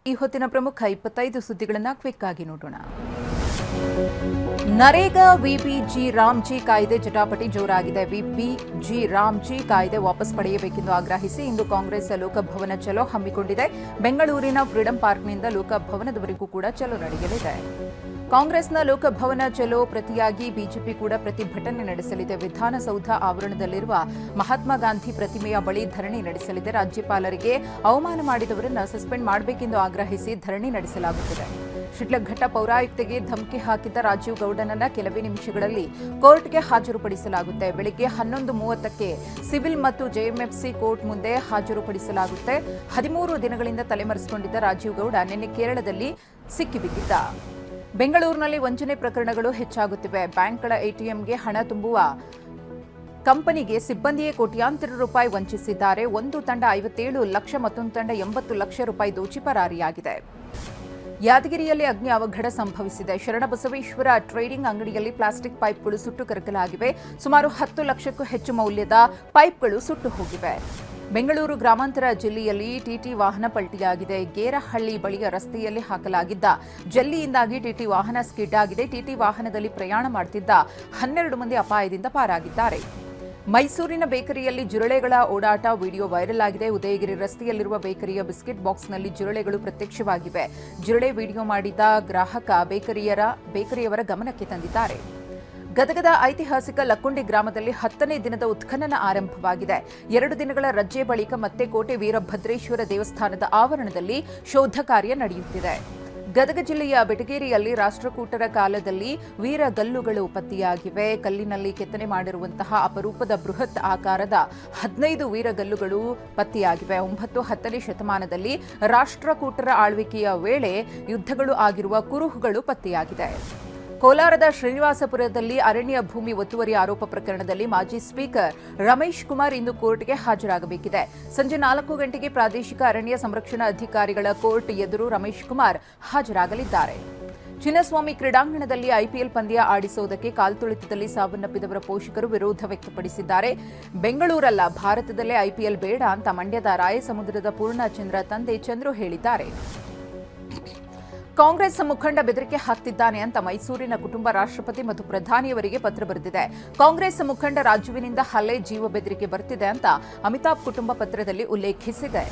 ಈ ಹೊತ್ತಿನ ಪ್ರಮುಖ 25 ಸುದ್ದಿಗಳನ್ನು ಕ್ವಿಕ್ ಆಗಿ ನೋಡೋಣ. ನರೇಗಾ ವಿಬಿಜಿ ರಾಮ್ಜಿ ಕಾಯ್ದೆ ಜಟಾಪಟಿ ಜೋರಾಗಿದೆ. ವಿಬಿಜಿ ರಾಮ್ಜಿ ಕಾಯ್ದೆ ವಾಪಸ್ ಪಡೆಯಬೇಕೆಂದು ಆಗ್ರಹಿಸಿ ಇಂದು ಕಾಂಗ್ರೆಸ್ ಲೋಕಭವನ ಚಲೋ ಹಮ್ಮಿಕೊಂಡಿದೆ. ಬೆಂಗಳೂರಿನ ಫ್ರೀಡಂ ಪಾರ್ಕ್ನಿಂದ ಲೋಕಭವನದವರೆಗೂ ಕೂಡ ಚಲೋ ನಡೆಯಲಿದೆ. ಕಾಂಗ್ರೆಸ್ನ ಲೋಕಭವನ ಚಲೋ ಪ್ರತಿಯಾಗಿ ಬಿಜೆಪಿ ಕೂಡ ಪ್ರತಿಭಟನೆ ನಡೆಸಲಿದೆ. ವಿಧಾನಸೌಧ ಆವರಣದಲ್ಲಿರುವ ಮಹಾತ್ಮ ಗಾಂಧಿ ಪ್ರತಿಮೆಯ ಬಳಿ ಧರಣಿ ನಡೆಸಲಿದೆ. ರಾಜ್ಯಪಾಲರಿಗೆ ಅವಮಾನ ಮಾಡಿದವರನ್ನು ಸಸ್ಪೆಂಡ್ ಮಾಡಬೇಕೆಂದು ಆಗ್ರಹಿಸಿ ಧರಣಿ ನಡೆಸಲಾಗುತ್ತದೆ. ಶಿಡ್ಲಘಟ್ಟ ಪೌರಾಯುಕ್ತೆಗೆ ಧಮಕಿ ಹಾಕಿದ್ದ ರಾಜೀವ್ ಗೌಡನನ್ನ ಕೆಲವೇ ನಿಮಿಷಗಳಲ್ಲಿ ಕೋರ್ಟ್ಗೆ ಹಾಜರುಪಡಿಸಲಾಗುತ್ತೆ. ಬೆಳಗ್ಗೆ 11:30ಕ್ಕೆ ಸಿವಿಲ್ ಮತ್ತು ಜೆಎಂಎಫ್ಸಿ ಕೋರ್ಟ್ ಮುಂದೆ ಹಾಜರುಪಡಿಸಲಾಗುತ್ತೆ. 13 ದಿನಗಳಿಂದ ತಲೆಮರೆಸಿಕೊಂಡಿದ್ದ ರಾಜೀವ್ ಗೌಡ ನಿನ್ನೆ ಕೇರಳದಲ್ಲಿ ಸಿಕ್ಕಿಬಿದ್ದಿದ್ದ. ಬೆಂಗಳೂರಿನಲ್ಲಿ ವಂಚನೆ ಪ್ರಕರಣಗಳು ಹೆಚ್ಚಾಗುತ್ತಿವೆ. ಬ್ಯಾಂಕ್ಗಳ ಎಟಿಎಂಗೆ ಹಣ ತುಂಬುವ ಕಂಪನಿಗೆ ಸಿಬ್ಬಂದಿಯೇ ಕೋಟ್ಯಾಂತರ ರೂಪಾಯಿ ವಂಚಿಸಿದ್ದಾರೆ. ಒಂದು ತಂಡ 57 ಲಕ್ಷ, ಮತ್ತೊಂದು ತಂಡ 80 ಲಕ್ಷ ರೂಪಾಯಿ ದೋಚಿ ಪರಾರಿಯಾಗಿದೆ. ಯಾದಗಿರಿಯಲ್ಲಿ ಅಗ್ನಿ ಅವಘಡ ಸಂಭವಿಸಿದೆ. ಶರಣಬಸವೇಶ್ವರ ಟ್ರೇಡಿಂಗ್ ಅಂಗಡಿಯಲ್ಲಿ ಪ್ಲಾಸ್ಟಿಕ್ ಪೈಪ್ಗಳು ಸುಟ್ಟು ಕರಕಲಾಗಿವೆ. ಸುಮಾರು 10 ಲಕ್ಷಕ್ಕೂ ಹೆಚ್ಚು ಮೌಲ್ಯದ ಪೈಪ್ಗಳು ಸುಟ್ಟು ಹೋಗಿವೆ. ಬೆಂಗಳೂರು ಗ್ರಾಮಾಂತರ ಜಿಲ್ಲೆಯಲ್ಲಿ ಟಿಟಿ ವಾಹನ ಪಲ್ಟಿಯಾಗಿದೆ. ಗೇರಹಳ್ಳಿ ಬಳಿಯ ರಸ್ತೆಯಲ್ಲಿ ಹಾಕಲಾಗಿದ್ದ ಜಲ್ಲಿಯಿಂದಾಗಿ ಟಿಟಿ ವಾಹನ ಸ್ಕಿಡ್ ಆಗಿದೆ. ಟಿಟಿ ವಾಹನದಲ್ಲಿ ಪ್ರಯಾಣ ಮಾಡುತ್ತಿದ್ದ 12 ಮಂದಿ ಅಪಾಯದಿಂದ ಪಾರಾಗಿದ್ದಾರೆ. ಮೈಸೂರಿನ ಬೇಕರಿಯಲ್ಲಿ ಜಿರಳೆಗಳ ಓಡಾಟ ವಿಡಿಯೋ ವೈರಲ್ ಆಗಿದೆ. ಉದಯಗಿರಿ ರಸ್ತೆಯಲ್ಲಿರುವ ಬೇಕರಿಯ ಬಿಸ್ಕೆಟ್ ಬಾಕ್ಸ್ನಲ್ಲಿ ಜಿರಳೆಗಳು ಪ್ರತ್ಯಕ್ಷವಾಗಿವೆ. ಜಿರಳೆ ವಿಡಿಯೋ ಮಾಡಿದ ಗ್ರಾಹಕ ಬೇಕರಿಯವರ ಗಮನಕ್ಕೆ ತಂದಿದ್ದಾರೆ. ಗದಗದ ಐತಿಹಾಸಿಕ ಲಕ್ಕುಂಡಿ ಗ್ರಾಮದಲ್ಲಿ 10ನೇ ದಿನದ ಉತ್ಖನನ ಆರಂಭವಾಗಿದೆ. 2 ದಿನಗಳ ರಜೆ ಬಳಿಕ ಮತ್ತೆ ಕೋಟೆ ವೀರಭದ್ರೇಶ್ವರ ದೇವಸ್ಥಾನದ ಆವರಣದಲ್ಲಿ ಶೋಧ ಕಾರ್ಯ ನಡೆಯುತ್ತಿದೆ. ಗದಗ ಜಿಲ್ಲೆಯ ಬೆಟಗೇರಿಯಲ್ಲಿ ರಾಷ್ಟ್ರಕೂಟರ ಕಾಲದಲ್ಲಿ ವೀರಗಲ್ಲುಗಳು ಪತ್ತೆಯಾಗಿವೆ. ಕಲ್ಲಿನಲ್ಲಿ ಕೆತ್ತನೆ ಮಾಡಿರುವಂತಹ ಅಪರೂಪದ ಬೃಹತ್ ಆಕಾರದ 15 ವೀರಗಲ್ಲುಗಳು ಪತ್ತೆಯಾಗಿವೆ. 9-10ನೇ ಶತಮಾನದಲ್ಲಿ ರಾಷ್ಟ್ರಕೂಟರ ಆಳ್ವಿಕೆಯ ವೇಳೆ ಯುದ್ಧಗಳು ಆಗಿರುವ ಕುರುಹುಗಳು ಪತ್ತೆಯಾಗಿದೆ. ಕೋಲಾರದ ಶ್ರೀನಿವಾಸಪುರದಲ್ಲಿ ಅರಣ್ಯ ಭೂಮಿ ಒತ್ತುವರಿ ಆರೋಪ ಪ್ರಕರಣದಲ್ಲಿ ಮಾಜಿ ಸ್ಪೀಕರ್ ರಮೇಶ್ ಕುಮಾರ್ ಇಂದು ಕೋರ್ಟ್ಗೆ ಹಾಜರಾಗಬೇಕಿದೆ. ಸಂಜೆ 4 ಗಂಟೆಗೆ ಪ್ರಾದೇಶಿಕ ಅರಣ್ಯ ಸಂರಕ್ಷಣಾ ಅಧಿಕಾರಿಗಳ ಕೋರ್ಟ್ ಎದುರು ರಮೇಶ್ ಕುಮಾರ್ ಹಾಜರಾಗಲಿದ್ದಾರೆ. ಚಿನ್ನಸ್ವಾಮಿ ಕ್ರೀಡಾಂಗಣದಲ್ಲಿ ಐಪಿಎಲ್ ಪಂದ್ಯ ಆಡಿಸುವುದಕ್ಕೆ ಕಾಲ್ತುಳಿತದಲ್ಲಿ ಸಾವನ್ನಪ್ಪಿದವರ ಪೋಷಕರು ವಿರೋಧ ವ್ಯಕ್ತಪಡಿಸಿದ್ದಾರೆ. ಬೆಂಗಳೂರಲ್ಲ, ಭಾರತದಲ್ಲೇ ಐಪಿಎಲ್ ಬೇಡ ಅಂತ ಮಂಡ್ಯದ ರಾಯಸಮುದ್ರದ ಪೂರ್ಣಚಂದ್ರ ತಂದೆ ಚಂದ್ರು ಹೇಳಿದ್ದಾರೆ. ಕಾಂಗ್ರೆಸ್ ಮುಖಂಡ ಬೆದರಿಕೆ ಹಾಕ್ತಿದ್ದಾನೆ ಅಂತ ಮೈಸೂರಿನ ಕುಟುಂಬ ರಾಷ್ಟ್ರಪತಿ ಮತ್ತು ಪ್ರಧಾನಿಯವರಿಗೆ ಪತ್ರ ಬರೆದಿದೆ. ಕಾಂಗ್ರೆಸ್ ಮುಖಂಡ ರಾಜುವಿನಿಂದ ಹಲ್ಲೆ, ಜೀವ ಬೆದರಿಕೆ ಬರ್ತಿದೆ ಅಂತ ಅಮಿತಾಬ್ ಕುಟುಂಬ ಪತ್ರದಲ್ಲಿ ಉಲ್ಲೇಖಿಸಿದೆ.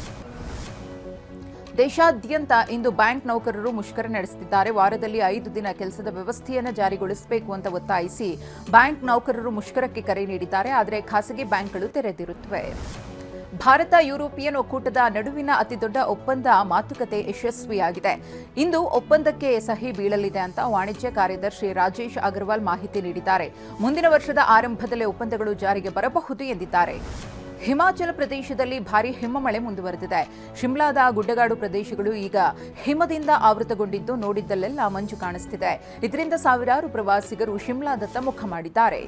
ದೇಶಾದ್ಯಂತ ಇಂದು ಬ್ಯಾಂಕ್ ನೌಕರರು ಮುಷ್ಕರ ನಡೆಸುತ್ತಿದ್ದಾರೆ. ವಾರದಲ್ಲಿ 5 ದಿನ ಕೆಲಸದ ವ್ಯವಸ್ಥೆಯನ್ನು ಜಾರಿಗೊಳಿಸಬೇಕು ಅಂತ ಒತ್ತಾಯಿಸಿ ಬ್ಯಾಂಕ್ ನೌಕರರು ಮುಷ್ಕರಕ್ಕೆ ಕರೆ ನೀಡಿದ್ದಾರೆ. ಆದರೆ ಖಾಸಗಿ ಬ್ಯಾಂಕ್ಗಳು ತೆರೆದಿರುತ್ತವೆ. ಭಾರತ ಯುರೋಪಿಯನ್ ಒಕ್ಕೂಟದ ನಡುವಿನ ಅತಿದೊಡ್ಡ ಒಪ್ಪಂದ ಮಾತುಕತೆ ಯಶಸ್ವಿಯಾಗಿದೆ. ಇಂದು ಒಪ್ಪಂದಕ್ಕೆ ಸಹಿ ಬೀಳಲಿದೆ ಅಂತ ವಾಣಿಜ್ಯ ಕಾರ್ಯದರ್ಶಿ ರಾಜೇಶ್ ಅಗರ್ವಾಲ್ ಮಾಹಿತಿ ನೀಡಿದ್ದಾರೆ. ಮುಂದಿನ ವರ್ಷದ ಆರಂಭದಲ್ಲೇ ಒಪ್ಪಂದಗಳು ಜಾರಿಗೆ ಬರಬಹುದು ಎಂದಿದ್ದಾರೆ. ಹಿಮಾಚಲ ಪ್ರದೇಶದಲ್ಲಿ ಭಾರೀ ಹಿಮಮಳೆ ಮುಂದುವರೆದಿದೆ. ಶಿಮ್ಲಾದ ಗುಡ್ಡಗಾಡು ಪ್ರದೇಶಗಳು ಈಗ ಹಿಮದಿಂದ ಆವೃತಗೊಂಡಿದ್ದು ನೋಡಿದ್ದಲ್ಲೆಲ್ಲ ಮಂಜು ಕಾಣಿಸುತ್ತಿದೆ. ಇದರಿಂದ ಸಾವಿರಾರು ಪ್ರವಾಸಿಗರು ಶಿಮ್ಲಾದತ್ತ ಮುಖ ಮಾಡಿದ್ದಾರೆ.